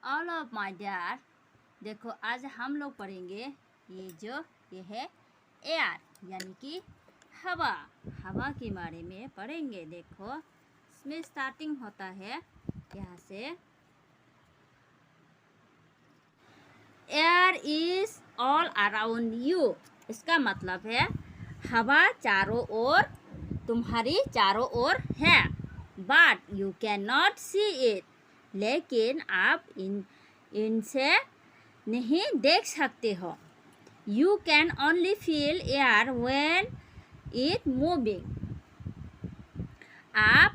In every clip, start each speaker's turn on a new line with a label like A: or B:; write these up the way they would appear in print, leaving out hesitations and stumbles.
A: All of my dear, देखो आज हम लोग पढ़ेंगे ये है एयर यानी कि हवा। हवा के बारे में पढ़ेंगे। देखो इसमें स्टार्टिंग होता है यहाँ से, air is all around you. इसका मतलब है हवा चारों ओर, तुम्हारी चारों ओर है। But you can not see it, लेकिन आप इनसे नहीं देख सकते हो। You can only feel air when it moving. आप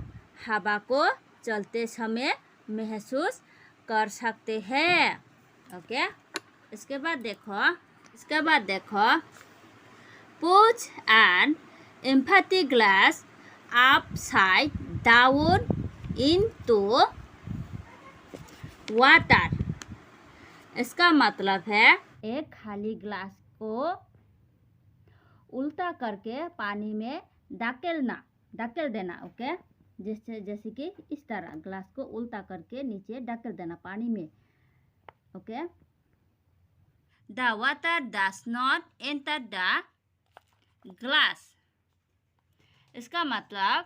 A: हवा को चलते समय महसूस कर सकते हैं। ओके, इसके बाद देखो put an empty glass upside down into water. इसका मतलब है एक खाली ग्लास को उल्टा करके पानी में धकेल देना। ओके, जैसे कि इस तरह ग्लास को उल्टा करके नीचे धकेल देना पानी में। Okay, the water does not enter the glass. इसका मतलब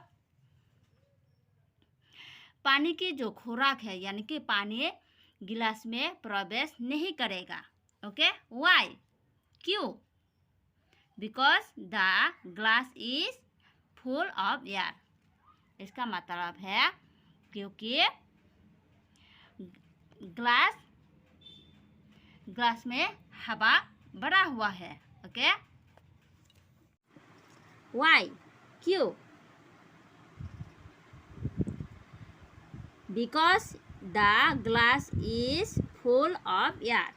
A: पानी की जो खुराक है यानी कि पानी गिलास में प्रवेश नहीं करेगा। ओके, वाई, क्यों? Because the glass is full of air. इसका मतलब है क्योंकि ग्लास में हवा भरा हुआ है। ओके, वाई, क्यों? Because the glass is full of air.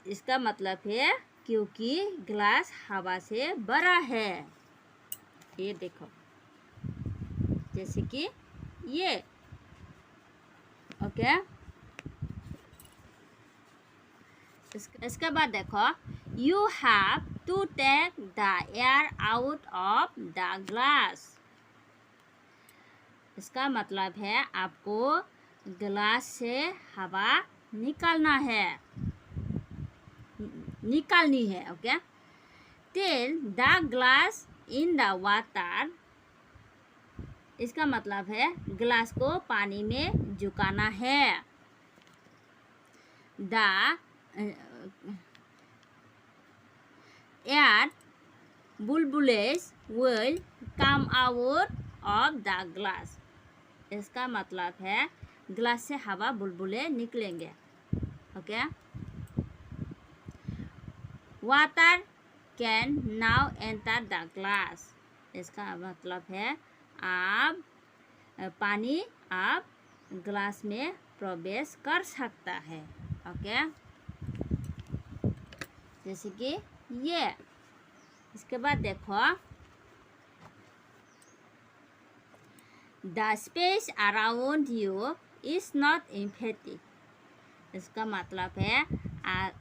A: इसका मतलब है क्योंकि ग्लास हवा से भरा है। ये देखो जैसे कि ये। ओके, इसके बाद देखो you have to take the air out of the glass. इसका मतलब है आपको ग्लास से हवा निकालनी है। Okay, till the glass in the water. इसका मतलब है ग्लास को पानी में झुकाना है। The air bubbles will come out of the glass. इसका मतलब है ग्लास से हवा बुलबुले निकलेंगे। Okay, water can now enter the glass. इसका मतलब है पानी आप ग्लास में प्रवेश कर सकता है। ओके, जैसे कि ये। इसके बाद देखो the space around you is not empty. इसका मतलब है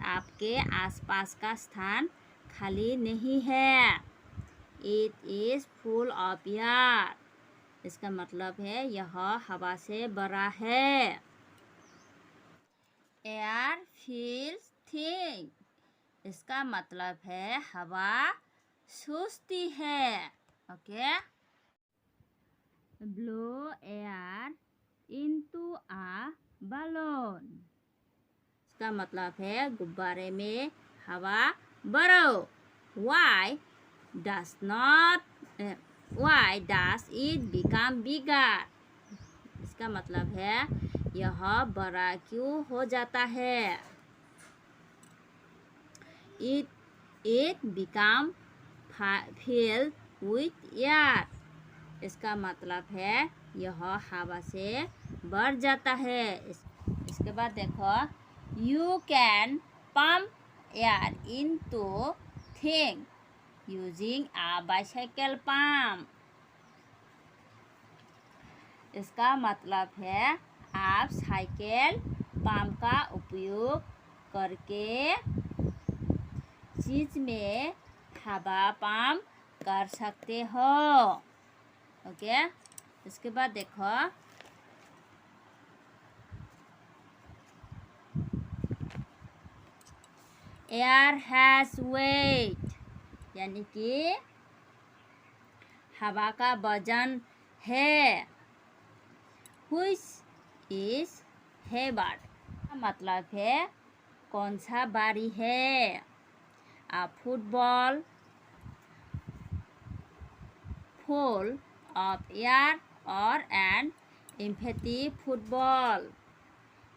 A: आपके आसपास का स्थान खाली नहीं है। It is full of air. इसका मतलब है यह हवा से भरा है। Air feels thin. इसका मतलब है हवा सूखती है। Okay, blow air into a balloon. इसका मतलब है गुब्बारे में हवा भरो। Why does it become bigger. इसका मतलब है यह बड़ा क्यों हो जाता है। It become filled with air. इसका मतलब है यह हवा से भर जाता है। इसके बाद देखो you can pump air into thing using a bicycle pump. इसका मतलब है आप साइकिल पंप का उपयोग करके चीज में हवा पंप कर सकते हो। ओके, इसके बाद देखो एयर हैज़ वेट, यानी कि हवा का वजन है। व्हिच इज है बट, मतलब है कौन सा बारी है। आ फुटबॉल फुल ऑफ एयर और एन एम्प्टी फुटबॉल,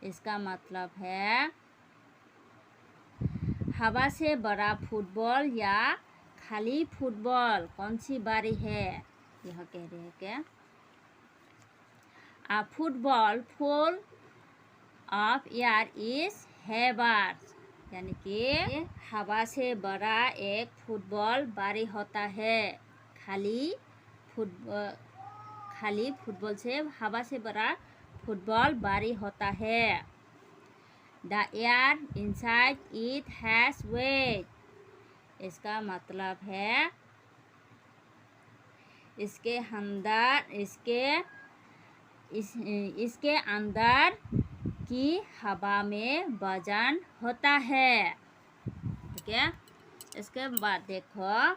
A: इसका मतलब है हवा से बड़ा फुटबॉल या खाली फुटबॉल कौन सी बारी है, यह कह रहे हैं क्या। A football full of air is heavier, यानी कि हवा से बड़ा एक फुटबॉल बारी होता है। खाली फुटबॉल से हवा से बड़ा फुटबॉल बारी होता है। The air inside it has wait, इसका मतलब है इसके अंदर की हवा में वजन होता है। ठीक है, इसके बाद देखो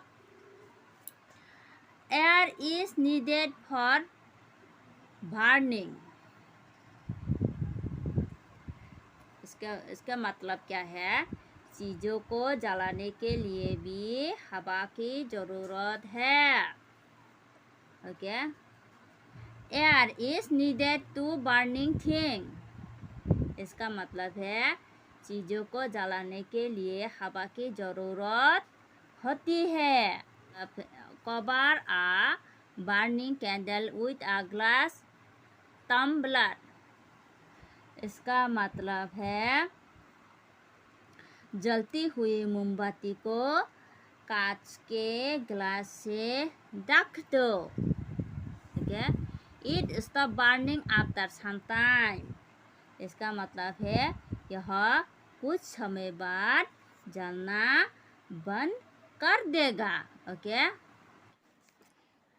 A: air is needed for burning, इसका मतलब क्या है, चीज़ों को जलाने के लिए भी हवा की ज़रूरत है। Okay, air is needed to burning thing, इसका मतलब है चीज़ों को जलाने के लिए हवा की ज़रूरत होती है। Cover a burning candle with a glass tumbler, इसका मतलब है जलती हुई मोमबत्ती को कांच के ग्लास से ढक दो। ठीक है, it stop burning after some time, इसका मतलब है यह कुछ समय बाद जलना बंद कर देगा। Okay,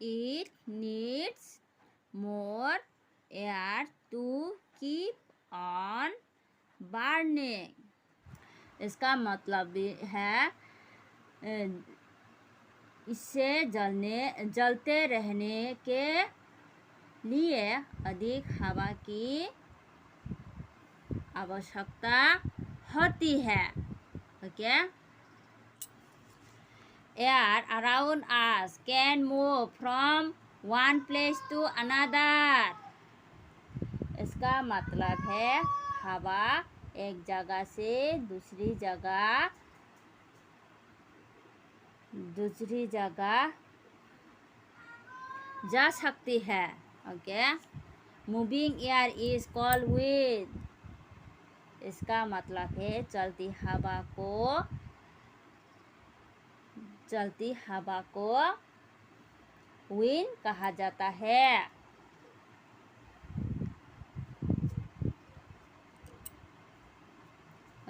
A: it needs more air to keep on burning, इसका मतलब है इससे जलते रहने के लिए अधिक हवा की आवश्यकता होती है। Okay, air around us can move from one place to another, इसका मतलब है हवा एक जगह से दूसरी जगह जा सकती है। Okay, moving air is called wind, इसका मतलब है चलती हवा को विंड कहा जाता है।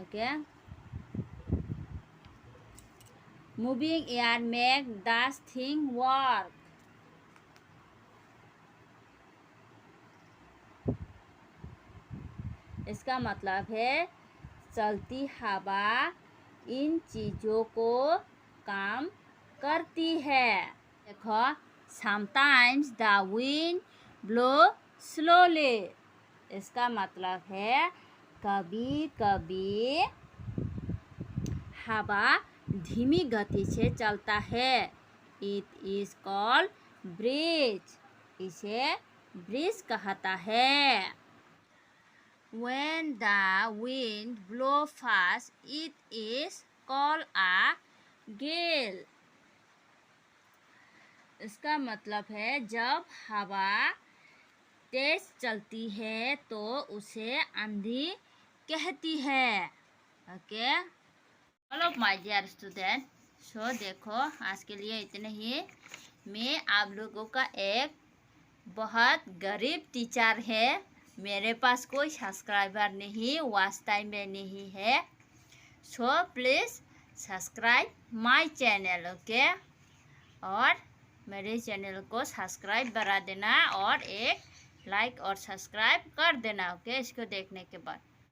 A: ओके, मूविंग एयर मेक दस थिंग वर्क, इसका मतलब है चलती हवा इन चीज़ों को काम करती है। देखो, sometimes the wind blow slowly, इसका मतलब है कभी कभी हवा धीमी गति से चलता है। इट इज कॉल्ड ब्रीज, इसे ब्रीज कहता है। When the wind blow fast, it is called a gale, इसका मतलब है जब हवा तेज चलती है तो उसे आंधी कहती है। Okay, hello my dear student, so देखो आज के लिए इतने ही। मैं आप लोगों का एक बहुत गरीब टीचर है, मेरे पास कोई सब्सक्राइबर नहीं, वॉच टाइम में नहीं है। So please subscribe my channel. Okay, और मेरे चैनल को सब्सक्राइब करा देना और एक लाइक और सब्सक्राइब कर देना। ओके, इसको देखने के बाद